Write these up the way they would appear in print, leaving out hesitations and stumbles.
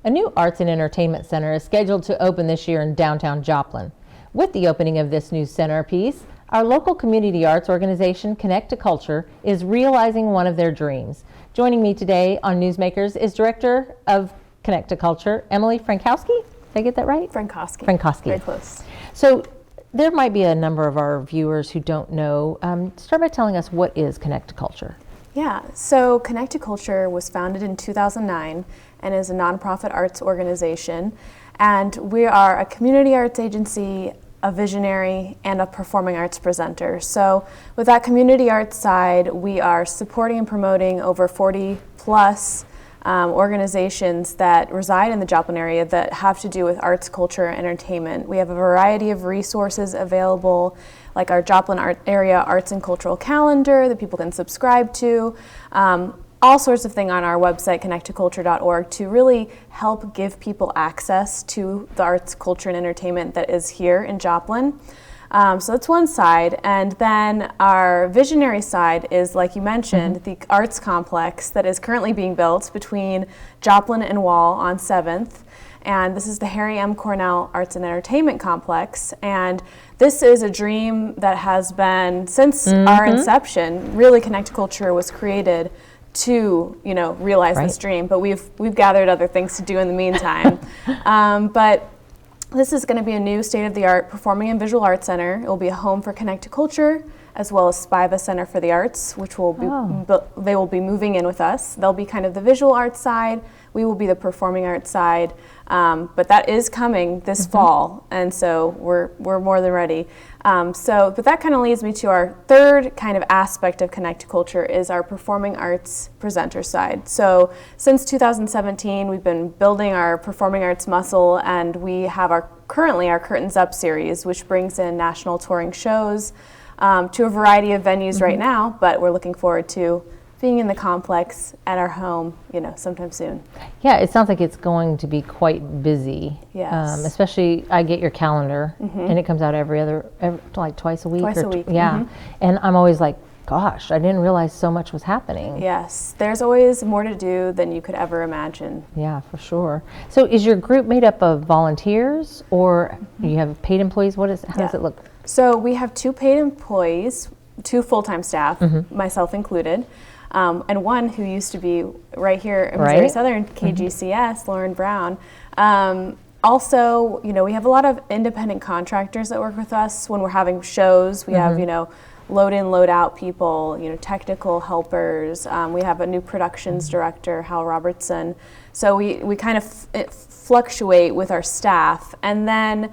A new arts and entertainment center is scheduled to open this year in downtown Joplin. With the opening of this new centerpiece, our local community arts organization, Connect2Culture, is realizing one of their dreams. Joining me today on Newsmakers is Director of Connect2Culture, Emily Frankowski. Did I get that right? Frankowski. Very close. So there might be a number of our viewers who don't know. Start by telling us, what is Connect2Culture? Yeah, so Connect2Culture was founded in 2009 and is a nonprofit arts organization. And we are a community arts agency, a visionary, and a performing arts presenter. So with that community arts side, we are supporting and promoting over 40 plus organizations that reside in the Joplin area that have to do with arts, culture, and entertainment. We have a variety of resources available, like our Joplin area arts and cultural calendar that people can subscribe to. All sorts of things on our website, connect2culture.org, to really help give people access to the arts, culture, and entertainment that is here in Joplin. So that's one side. And then our visionary side is, like you mentioned, the arts complex that is currently being built between Joplin and Wall on 7th. And this is the Harry M. Cornell Arts and Entertainment Complex. And this is a dream that has been, since our inception, really Connect2Culture was created to, realize this dream. But we've gathered other things to do in the meantime. But this is going to be a new state-of-the-art performing and visual arts center. It will be a home for Connect2Culture, as well as Spiva Center for the Arts, which will be they will be moving in with us. They'll be kind of the visual arts side. We will be the performing arts side. But that is coming this fall, and so we're more than ready. But that kind of leads me to our third kind of aspect of Connect2Culture is our performing arts presenter side. So since 2017, we've been building our performing arts muscle, and we have currently our Curtains Up series, which brings in national touring shows to a variety of venues right now, but we're looking forward to being in the complex at our home, sometime soon. Yeah, it sounds like it's going to be quite busy. Yes. Especially, I get your calendar, and it comes out every like twice a week. Twice a week. Yeah, and I'm always like, gosh, I didn't realize so much was happening. Yes, there's always more to do than you could ever imagine. Yeah, for sure. So is your group made up of volunteers, or you have paid employees? How does it look? So we have 2 paid employees, 2 full-time staff, myself included. And one who used to be right here in Missouri Southern, KGCS, Lauren Brown. Also, we have a lot of independent contractors that work with us when we're having shows. We have, load in, load out people, technical helpers. We have a new productions director, Hal Robertson. So we kind of fluctuate with our staff. And then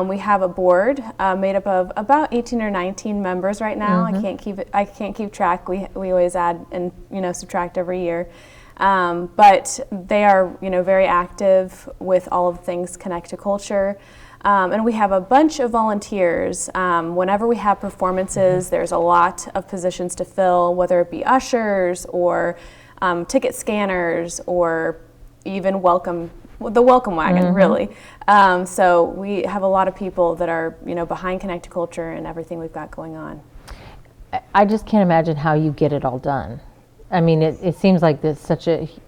we have a board made up of about 18 or 19 members right now. I can't keep track. We always add and subtract every year. But they are very active with all of things Connect2Culture. And we have a bunch of volunteers. Whenever we have performances, there's a lot of positions to fill, whether it be ushers or ticket scanners or even the welcome wagon, really. So we have a lot of people that are behind Connect2Culture and everything we've got going on. I just can't imagine how you get it all done. I mean, it seems like there's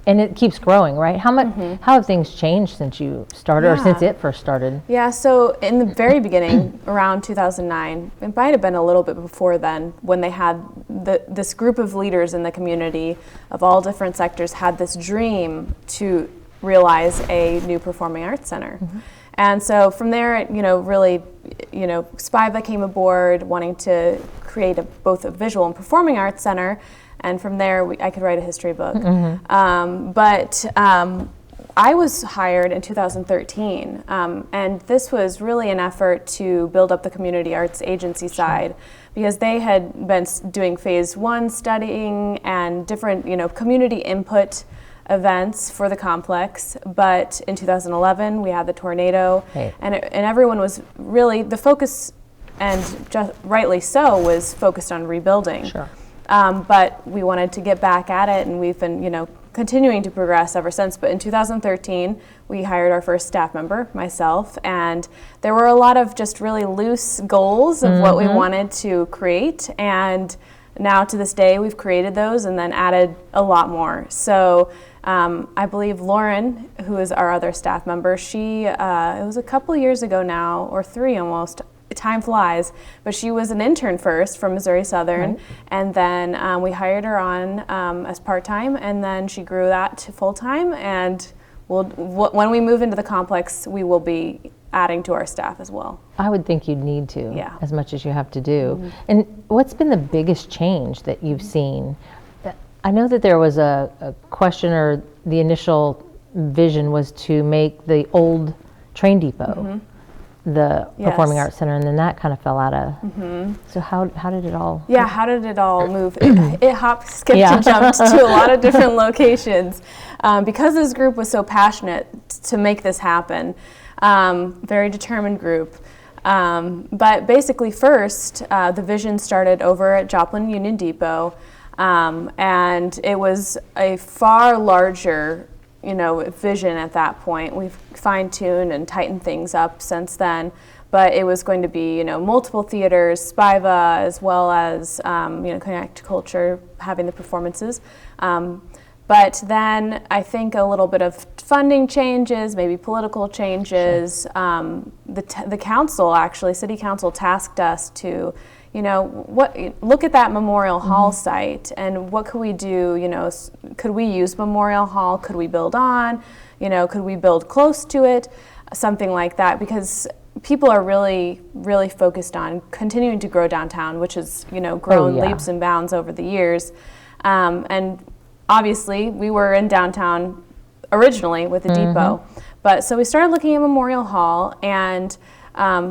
and it keeps growing, right? How have things changed since you started, or since it first started? Yeah, so in the very beginning, around 2009, it might have been a little bit before then, when they had this group of leaders in the community of all different sectors had this dream to realize a new performing arts center. And so from there, really, Spiva came aboard wanting to create both a visual and performing arts center. And from there, I could write a history book. But I was hired in 2013, and this was really an effort to build up the community arts agency side, because they had been doing phase 1 studying and different, community input events for the complex. But in 2011, we had the tornado, and everyone was really, the focus, and just rightly so, was focused on rebuilding. But we wanted to get back at it, and we've been, continuing to progress ever since. But in 2013, we hired our first staff member, myself, and there were a lot of just really loose goals of what we wanted to create. And now to this day, we've created those and then added a lot more. So I believe Lauren, who is our other staff member, she, it was a couple years ago now, or 3 almost, time flies, but she was an intern first from Missouri Southern, Right. and then we hired her on as part-time, and then she grew that to full-time, and when we move into the complex, we will be adding to our staff as well. I would think you'd need to, Yeah. as much as you have to do. And what's been the biggest change that you've seen? I know that there was a question, or the initial vision was to make the old train depot the Yes. Performing Arts Center, and then that kind of fell out of. So how did it all? Yeah, how did it all move? It hopped, skipped, Yeah. and jumped to a lot of different locations because this group was so passionate to make this happen. Very determined group. But basically first, the vision started over at Joplin Union Depot, and it was a far larger vision at that point. We've fine-tuned and tightened things up since then, but it was going to be, multiple theaters, Spiva, as well as, Connect2Culture having the performances. But then I think a little bit of funding changes, maybe political changes. Sure. The council, actually, city council tasked us to, look at that Memorial Hall site and what could we do, could we use Memorial Hall, could we build on, could we build close to it, something like that, because people are really, really focused on continuing to grow downtown, which has, grown leaps and bounds over the years. And obviously, we were in downtown originally with the depot, but so we started looking at Memorial Hall, and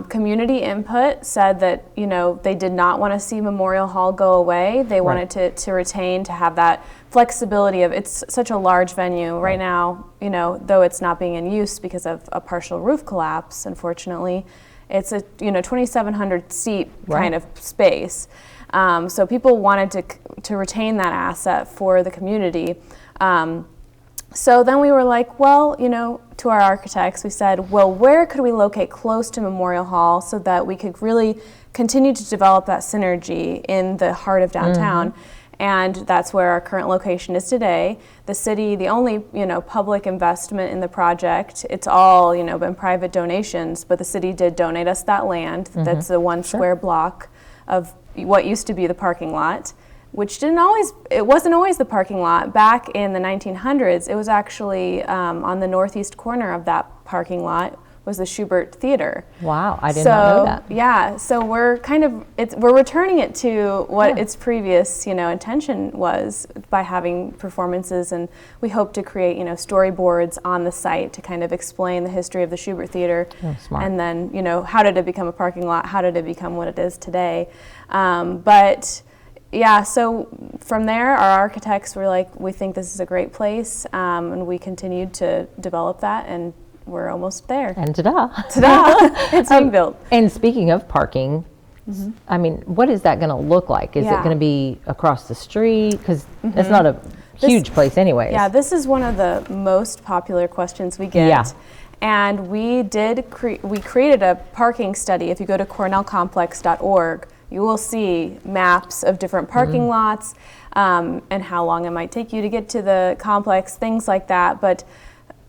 community input said that they did not want to see Memorial Hall go away. They wanted to retain, to have that flexibility of, it's such a large venue right now. Though it's not being in use because of a partial roof collapse, unfortunately, it's a 2,700 seat kind of space. So people wanted to retain that asset for the community. So then we were like, well, to our architects, we said, well, where could we locate close to Memorial Hall so that we could really continue to develop that synergy in the heart of downtown? And that's where our current location is today. The city, the only, public investment in the project, it's all, been private donations, but the city did donate us that land. That's the 1 square block of what used to be the parking lot, which it wasn't always the parking lot. Back in the 1900s, it was actually on the northeast corner of that parking lot was the Schubert Theater. Wow, I did not know that. Yeah, so we're we're returning it to what its previous, intention was by having performances, and we hope to create, storyboards on the site to kind of explain the history of the Schubert Theater. Oh, smart. And then, how did it become a parking lot? How did it become what it is today? But yeah, so from there, our architects were like, we think this is a great place, and we continued to develop that, and we're almost there. And ta-da! Ta-da! It's being built. And speaking of parking, I mean, what is that going to look like? Is it going to be across the street? Because it's not a huge place anyways. Yeah, this is one of the most popular questions we get. Yeah. And we created a parking study. If you go to cornellcomplex.org, you will see maps of different parking lots and how long it might take you to get to the complex, things like that. But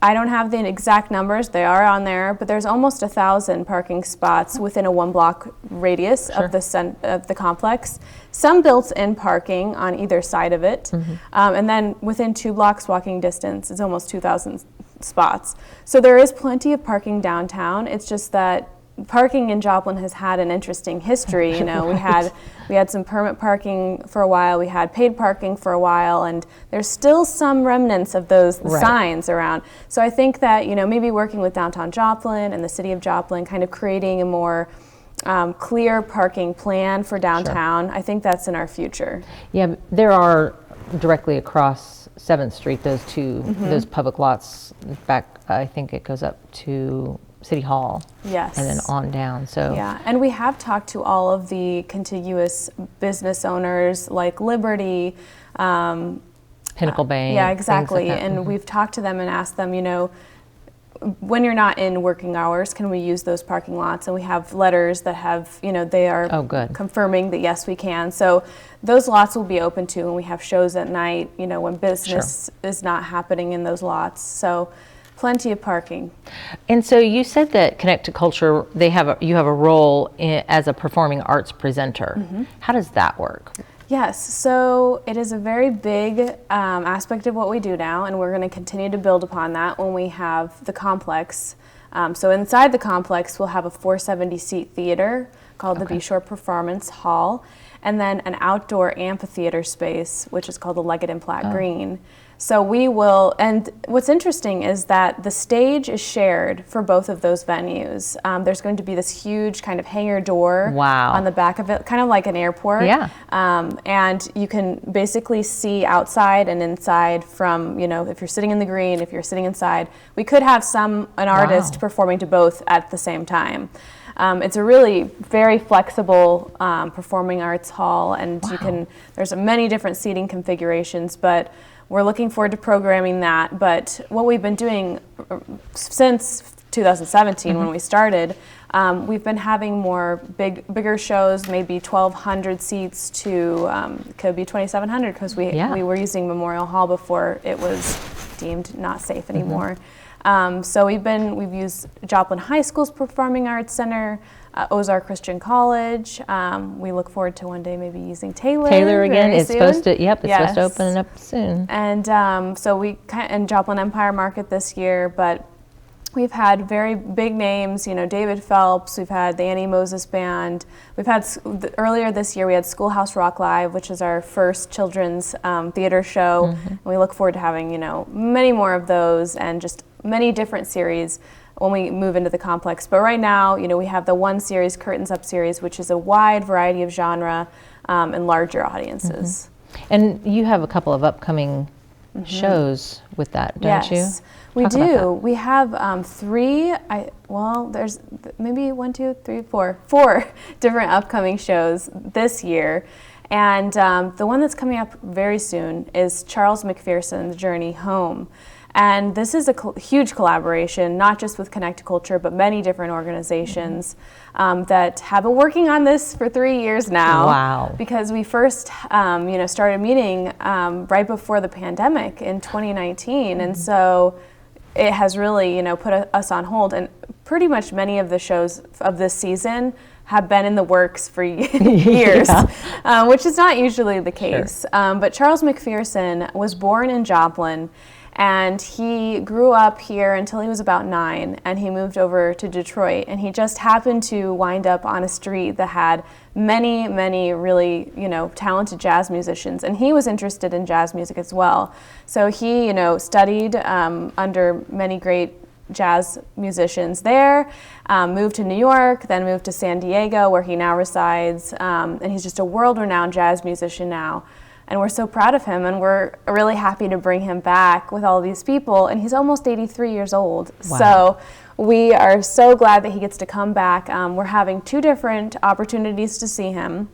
I don't have the exact numbers. They are on there, but there's almost 1,000 parking spots within a 1-block radius of the complex. Some built-in parking on either side of it, and then within 2 blocks walking distance, it's almost 2,000 spots. So there is plenty of parking downtown. It's just that parking in Joplin has had an interesting history. We had some permit parking for a while, we had paid parking for a while, and there's still some remnants of those signs around. So I think that maybe working with downtown Joplin and the city of Joplin, kind of creating a more clear parking plan for downtown. I think that's in our future. Yeah, there are directly across 7th Street those those public lots. Back, I think it goes up to City Hall. Yes. And then on down. So yeah, and we have talked to all of the contiguous business owners like Liberty, Pinnacle Bank. Yeah, exactly. Like and we've talked to them and asked them, when you're not in working hours, can we use those parking lots? And we have letters that have, they are confirming that yes, we can. So those lots will be open too, and we have shows at night, when business is not happening in those lots. So plenty of parking. And so you said that Connect2Culture, you have a role as a performing arts presenter. How does that work? Yes, so it is a very big aspect of what we do now, and we're going to continue to build upon that when we have the complex. So inside the complex, we'll have a 470-seat theater called the B-Shore Performance Hall, and then an outdoor amphitheater space, which is called the Leggett and Platt Green. So we will, and what's interesting is that the stage is shared for both of those venues. There's going to be this huge kind of hangar door on the back of it, kind of like an airport. Yeah. And you can basically see outside and inside from, if you're sitting in the green, if you're sitting inside. We could have an artist performing to both at the same time. It's a really very flexible performing arts hall, and there's many different seating configurations, but we're looking forward to programming that. But what we've been doing since 2017 when we started, we've been having more bigger shows, maybe 1,200 seats to could be 2,700, because we were using Memorial Hall before it was deemed not safe anymore. So we've used Joplin High School's Performing Arts Center, Ozark Christian College. We look forward to one day maybe using Taylor again. It's soon. supposed to. Yep, it's supposed to open up soon. And so and Joplin Empire Market this year, but we've had very big names. David Phelps. We've had the Annie Moses Band. We've had earlier this year we had Schoolhouse Rock Live, which is our first children's theater show. And we look forward to having many more of those, and just many different series when we move into the complex. But right now, we have the one series, Curtains Up series, which is a wide variety of genre and larger audiences. And you have a couple of upcoming shows with that, don't you? Yes, we do. We have three, there's maybe 1, 2, 3, 4 different upcoming shows this year. And the one that's coming up very soon is Charles McPherson's Journey Home. And this is a huge collaboration, not just with Connect2Culture, but many different organizations that have been working on this for 3 years now. Wow. Because we first, started meeting right before the pandemic in 2019. And so it has really, put us on hold. And pretty much many of the shows of this season have been in the works for years, which is not usually the case. Sure. But Charles McPherson was born in Joplin, and he grew up here until he was about 9, and he moved over to Detroit, and he just happened to wind up on a street that had many, many really, talented jazz musicians, and he was interested in jazz music as well. So he, studied under many great jazz musicians there, moved to New York, then moved to San Diego, where he now resides, and he's just a world-renowned jazz musician now. And we're so proud of him, and we're really happy to bring him back with all these people. And he's almost 83 years old. Wow. So we are so glad that he gets to come back. We're having 2 different opportunities to see him.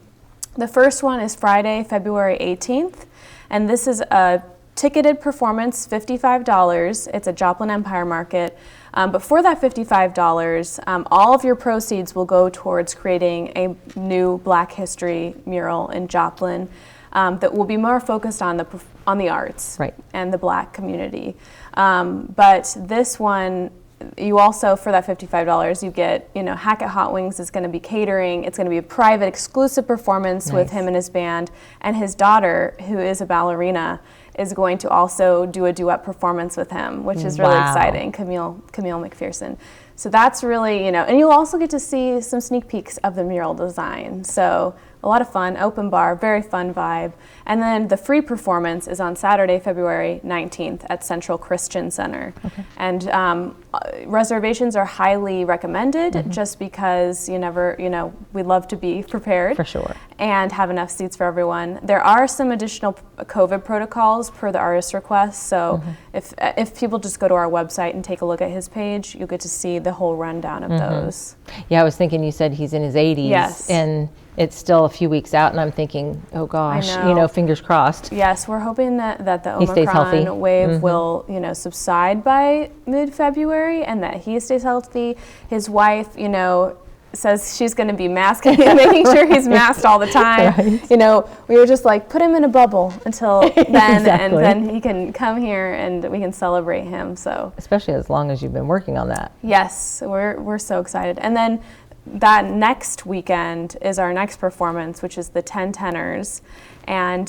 The first one is Friday, February 18th, and this is a ticketed performance, $55. It's at Joplin Empire Market. But for that $55, all of your proceeds will go towards creating a new Black History mural in Joplin. That will be more focused on the arts and the Black community. But this one, you also, for that $55, you get, Hackett Hot Wings is going to be catering. It's going to be a private, exclusive performance with him and his band. And his daughter, who is a ballerina, is going to also do a duet performance with him, which is really exciting, Camille McPherson. So that's really, and you'll also get to see some sneak peeks of the mural design. So a lot of fun, open bar, very fun vibe. And then the free performance is on Saturday, February 19th at Central Christian Center. Okay. And reservations are highly recommended just because you never, we love to be prepared. For sure. And have enough seats for everyone. There are some additional COVID protocols per the artist's request. So if people just go to our website and take a look at his page, you'll get to see the whole rundown of those. Yeah, I was thinking you said he's in his 80s. Yes. And it's still a few weeks out, and I'm thinking, oh gosh, I know. fingers crossed. Yes, we're hoping that the He stays healthy. Omicron wave will, subside by mid-February, and that he stays healthy. His wife, says she's going to be masking him, making sure he's masked all the time. Right. We were just like, put him in a bubble until then, Exactly. and then he can come here and we can celebrate him. So, especially as long as you've been working on that. yes, we're so excited. And then that next weekend is our next performance, which is the 10 Tenors. And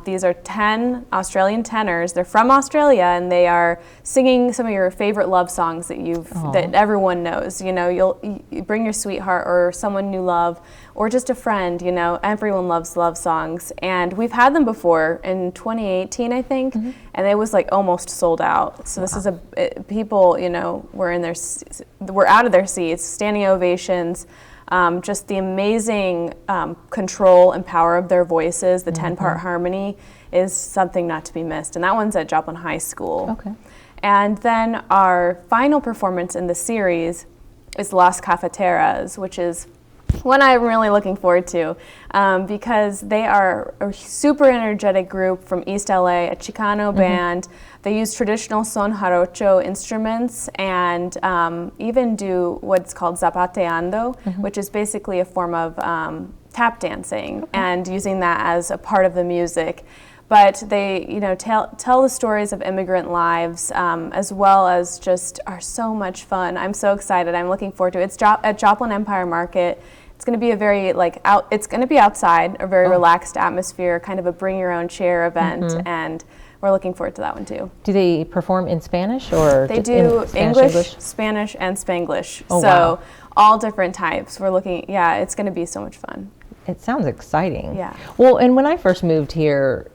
these are 10 Australian tenors. They're from Australia, and they are singing some of your favorite love songs that everyone knows. You bring your sweetheart or someone you love, or just a friend. Everyone loves love songs, and we've had them before in 2018, I think, and it was like almost sold out. So this is people, were out of their seats, standing ovations. Just the amazing control and power of their voices, the 10-part harmony is something not to be missed. And that one's at Joplin High School. Okay. And then our final performance in the series is Las Cafeteras, which is one I'm really looking forward to because they are a super energetic group from East LA, a Chicano band. They use traditional son jarocho instruments and even do what's called zapateando, which is basically a form of tap dancing and using that as a part of the music. But they, tell the stories of immigrant lives as well as just are so much fun. I'm so excited. I'm looking forward to it. It's at Joplin Empire Market. It's going to be a very it's going to be outside, a very relaxed atmosphere, kind of a bring your own chair event, and we're looking forward to that one too. Do they perform in Spanish or they do English, Spanish, and Spanglish. So all different types. We're looking. Yeah, it's going to be so much fun. It sounds exciting. Yeah. Well, and when I first moved here,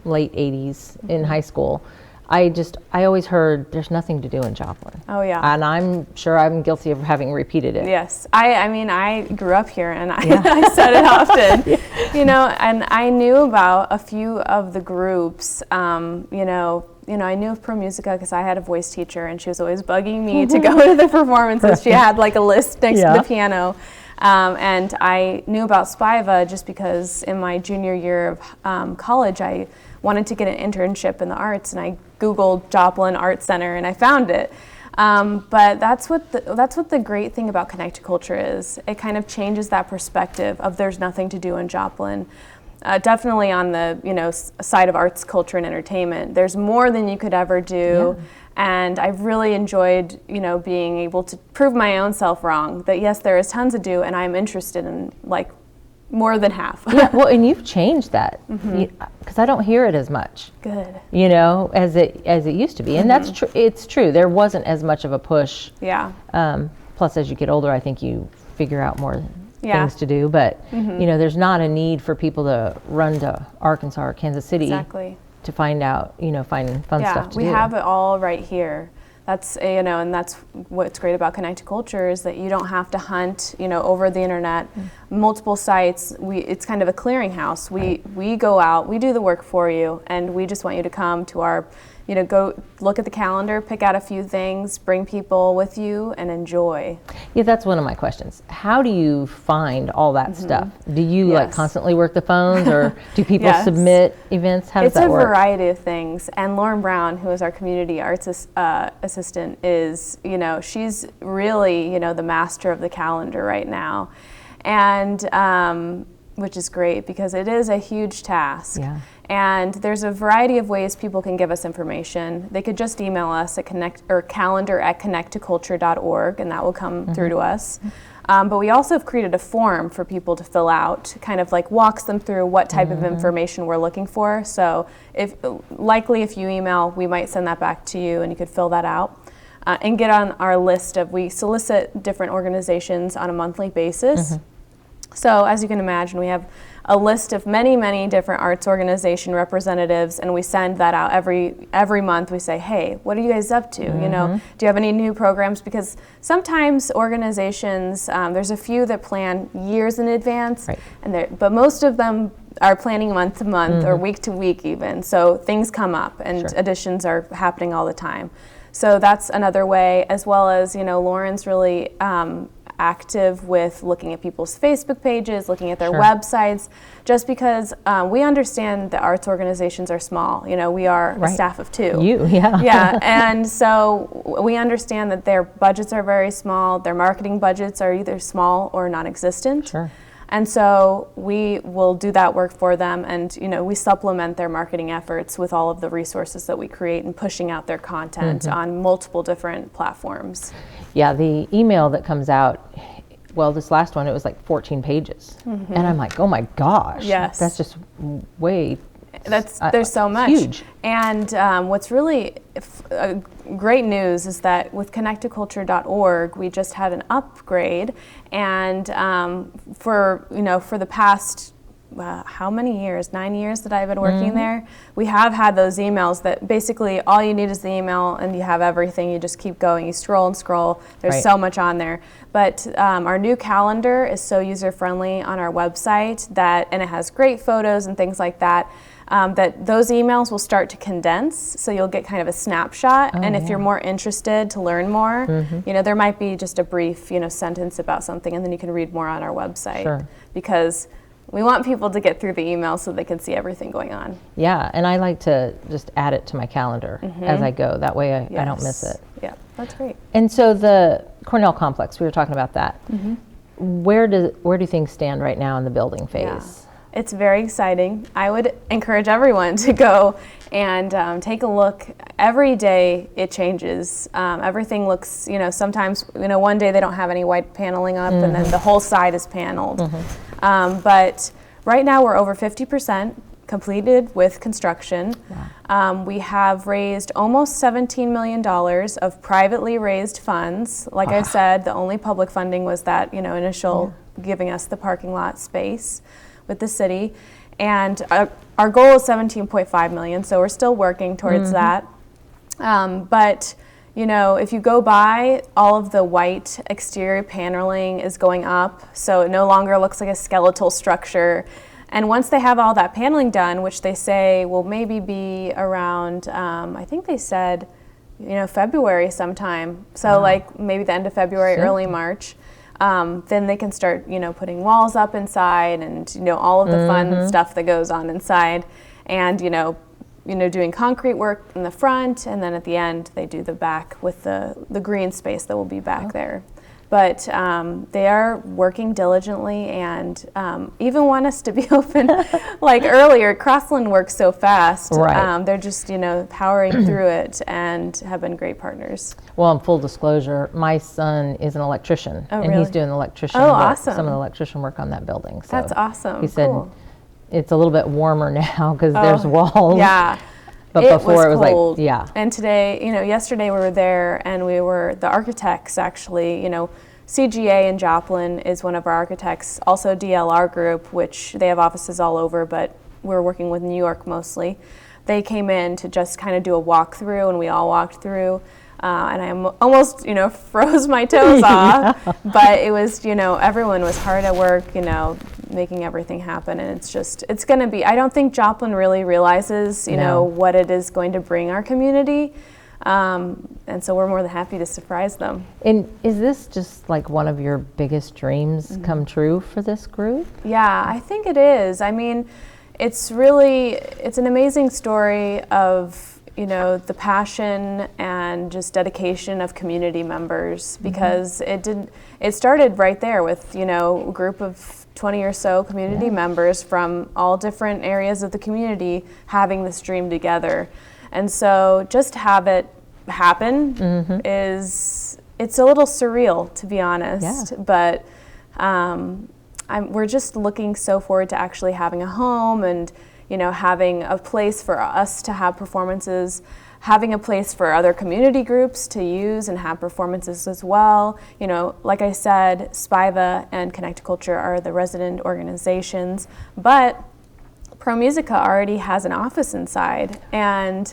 late 80s in high school, I always heard there's nothing to do in Joplin. Oh yeah. And I'm sure I'm guilty of having repeated it. Yes. I grew up here and I said it often. And I knew about a few of the groups. I knew of Pro Musica because I had a voice teacher and she was always bugging me to go to the performances. She had like a list next to the piano. And I knew about Spiva just because in my junior year of college, I wanted to get an internship in the arts, and I Googled Joplin Art Center, and I found it. But that's what the great thing about Connect2Culture is. It kind of changes that perspective of there's nothing to do in Joplin. Definitely on the side of arts, culture, and entertainment, there's more than you could ever do. Yeah. And I've really enjoyed, being able to prove my own self wrong. That yes, there is tons to do, and I'm interested in more than half. Yeah, well, and you've changed that because I don't hear it as much. Good. As it used to be, and that's true. It's true. There wasn't as much of a push. Yeah. Plus, as you get older, I think you figure out more things to do. But there's not a need for people to run to Arkansas or Kansas City. Exactly. To find out, find fun stuff to do. Yeah, we have it all right here. That's, and that's what's great about Connect2Culture is that you don't have to hunt, over the internet, multiple sites. It's kind of a clearinghouse. We go out, we do the work for you, and we just want you to come to our, go look at the calendar, pick out a few things, bring people with you, and enjoy. Yeah, that's one of my questions. How do you find all that stuff? Do you constantly work the phones, or do people submit events? How does that work? It's a variety of things. And Lauren Brown, who is our community arts assistant, is, she's really, the master of the calendar right now. And which is great because it is a huge task. Yeah. And there's a variety of ways people can give us information. They could just email us at calendar@connect2culture.org, and that will come through to us. But we also have created a form for people to fill out, kind of walks them through what type of information we're looking for. So if you email, we might send that back to you and you could fill that out. And get on our list we solicit different organizations on a monthly basis. So as you can imagine, we have a list of many, many different arts organization representatives, and we send that out every month. We say, hey, what are you guys up to? Do you have any new programs? Because sometimes organizations, there's a few that plan years in advance, but most of them are planning month to month or week to week even. So things come up, and additions are happening all the time. So that's another way, as well as, Lauren's really active with looking at people's Facebook pages, looking at their websites, just because we understand that arts organizations are small. You know, we are a staff of 2. Yeah, and so we understand that their budgets are very small. Their marketing budgets are either small or non-existent. Sure. And so we will do that work for them, and you know, we supplement their marketing efforts with all of the resources that we create and pushing out their content on multiple different platforms. Yeah, the email that comes out, well, this last one, it was like 14 pages. And I'm like, oh my gosh. Yes. That's just way there's so much. Huge. And what's really great news is that with Connect2Culture.org, we just had an upgrade, and for the past how many years? 9 years that I've been working there, we have had those emails that basically all you need is the email and you have everything. You just keep going. You scroll and scroll. There's so much on there. But our new calendar is so user-friendly on our website and it has great photos and things like that. That those emails will start to condense, so you'll get kind of a snapshot. And if you're more interested to learn more, you know, there might be just a brief, sentence about something, and then you can read more on our website. Because we want people to get through the email so they can see everything going on. Yeah, and I like to just add it to my calendar as I go. That way I don't miss it. Yeah, that's great. And so the Cornell complex, we were talking about that. Where do things stand right now in the building phase? Yeah. It's very exciting. I would encourage everyone to go and take a look. Every day it changes. Everything looks, sometimes, one day they don't have any white paneling up and then the whole side is paneled. But right now we're over 50% completed with construction. Wow. We have raised almost $17 million of privately raised funds. Like I said, the only public funding was that, initial giving us the parking lot space with the city, and our goal is 17.5 million, so we're still working towards that. But if you go by, all of the white exterior paneling is going up, so it no longer looks like a skeletal structure. And once they have all that paneling done, which they say will maybe be around, I think they said, February sometime, so like maybe the end of February, early March. Then they can start, putting walls up inside and, all of the fun stuff that goes on inside, and, doing concrete work in the front, and then at the end they do the back with the green space that will be back there. But they are working diligently and even want us to be open like earlier. Crossland works so fast. They're just, powering through it and have been great partners. Well, in full disclosure, my son is an electrician, and he's doing some of the electrician work on that building. So that's awesome. He said it's a little bit warmer now because there's walls. Yeah. But before it was cold. And today, yesterday we were there, and the architects actually, CGA in Joplin is one of our architects, also DLR Group, which they have offices all over, but we're working with New York mostly. They came in to just kind of do a walkthrough, and we all walked through, and I almost, froze my toes off, but it was, everyone was hard at work, making everything happen, and it's going to be, I don't think Joplin really realizes, what it is going to bring our community, and so we're more than happy to surprise them. And is this just like one of your biggest dreams come true for this group? Yeah, I think it is. I mean, it's an amazing story of, the passion and just dedication of community members, because it started right there with, a group of 20 or so community members from all different areas of the community having this dream together. And so just have it happen it's a little surreal, to be honest. But we're just looking so forward to actually having a home and, having a place for us to have performances, having a place for other community groups to use and have performances as well. Like I said, SPIVA and Connect2Culture are the resident organizations, but ProMusica already has an office inside, and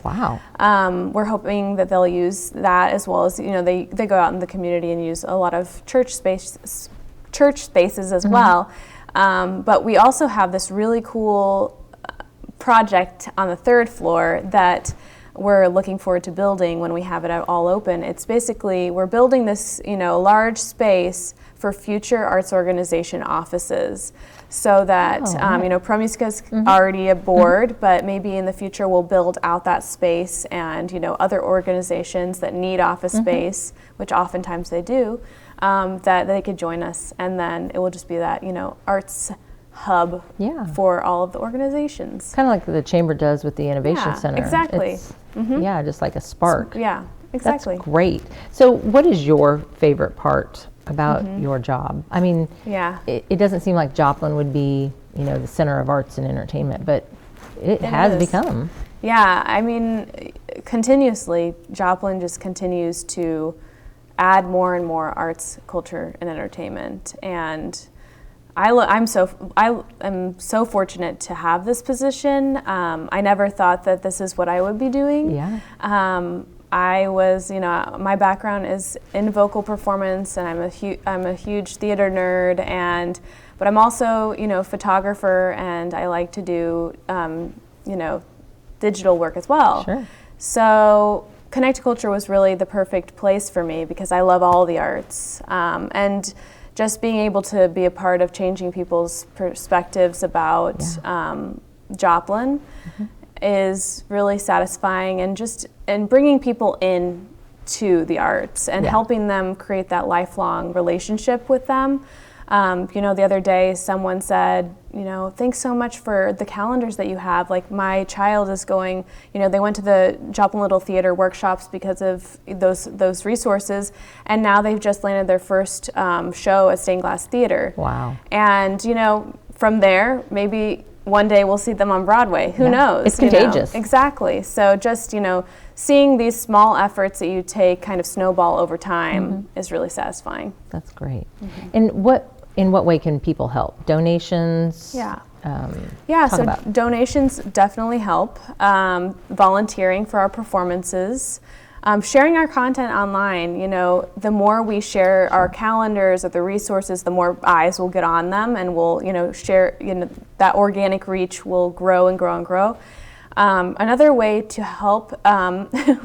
we're hoping that they'll use that, as well as they go out in the community and use a lot of church spaces as well. But we also have this really cool project on the third floor that we're looking forward to building when we have it all open. It's basically, we're building this, large space for future arts organization offices, so that, ProMusica's already aboard, but maybe in the future we'll build out that space, and, other organizations that need office space, which oftentimes they do, that they could join us, and then it will just be that, arts hub for all of the organizations. Kind of like the Chamber does with the Innovation Center. Exactly. Yeah, just like a spark. Yeah, exactly. That's great. So what is your favorite part about your job? I mean, it doesn't seem like Joplin would be, the center of arts and entertainment, but it has become. Yeah, I mean, continuously, Joplin just continues to add more and more arts, culture, and entertainment. And I'm so fortunate to have this position. I never thought that this is what I would be doing. Yeah. I was, my background is in vocal performance, and I'm a huge theater nerd, but I'm also, photographer, and I like to do, digital work as well. Sure. So Connect2Culture was really the perfect place for me, because I love all the arts, and just being able to be a part of changing people's perspectives about Joplin is really satisfying, and bringing people in to the arts and helping them create that lifelong relationship with them. The other day someone said, thanks so much for the calendars that you have. Like, my child is going, they went to the Joplin Little Theater workshops because of those resources, and now they've just landed their first show at Stained Glass Theater. Wow. And, from there, maybe one day we'll see them on Broadway. Who knows? It's contagious. Exactly. So just, seeing these small efforts that you take kind of snowball over time is really satisfying. That's great. And in what way can people help? Donations? So donations definitely help. Volunteering for our performances. Sharing our content online, the more we share our calendars or the resources, the more eyes will get on them, and we'll, share, that organic reach will grow and grow and grow. Another way to help,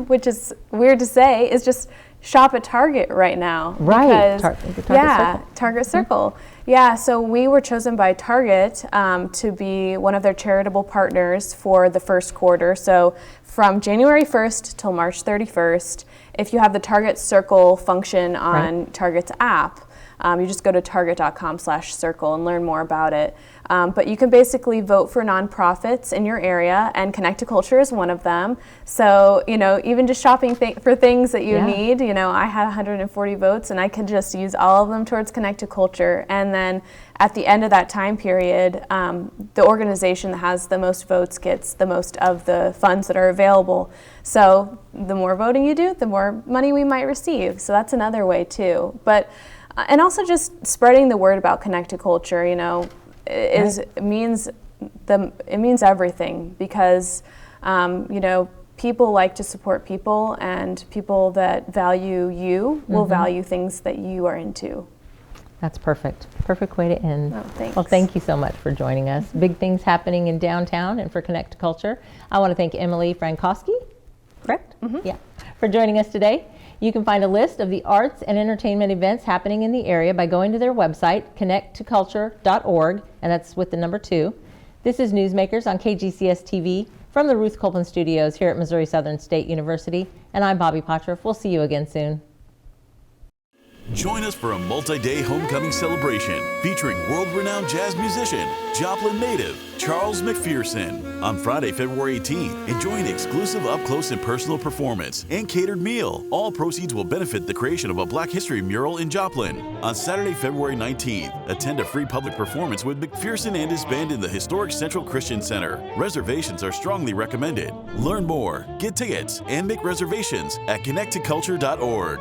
which is weird to say, is just shop at Target right now. Right. Because, Target Circle. Yeah, so we were chosen by Target to be one of their charitable partners for the first quarter. So from January 1st till March 31st, if you have the Target Circle function on Target's app, you just go to target.com/circle and learn more about it. But you can basically vote for nonprofits in your area, and Connect2Culture is one of them. So, even just shopping for things that you need, I had 140 votes, and I could just use all of them towards Connect2Culture. And then at the end of that time period, the organization that has the most votes gets the most of the funds that are available. So the more voting you do, the more money we might receive. So that's another way too. But and also just spreading the word about Connect2Culture, it means everything, because people like to support people, and people that value you will value things that you are into. That's perfect. Perfect way to end. Oh, thanks. Well, thank you so much for joining us. Big things happening in downtown and for Connect2Culture. I want to thank Emily Frankowski, correct? Yeah, for joining us today. You can find a list of the arts and entertainment events happening in the area by going to their website, Connect2Culture.org, and that's with the number 2. This is Newsmakers on KGCS TV from the Ruth Colpin Studios here at Missouri Southern State University, and I'm Bobby Potroff. We'll see you again soon. Join us for a multi-day homecoming celebration featuring world-renowned jazz musician, Joplin native Charles McPherson. On Friday, February 18th, enjoy an exclusive up-close and personal performance and catered meal. All proceeds will benefit the creation of a Black History mural in Joplin. On Saturday, February 19th, attend a free public performance with McPherson and his band in the historic Central Christian Center. Reservations are strongly recommended. Learn more, get tickets, and make reservations at Connect2Culture.org.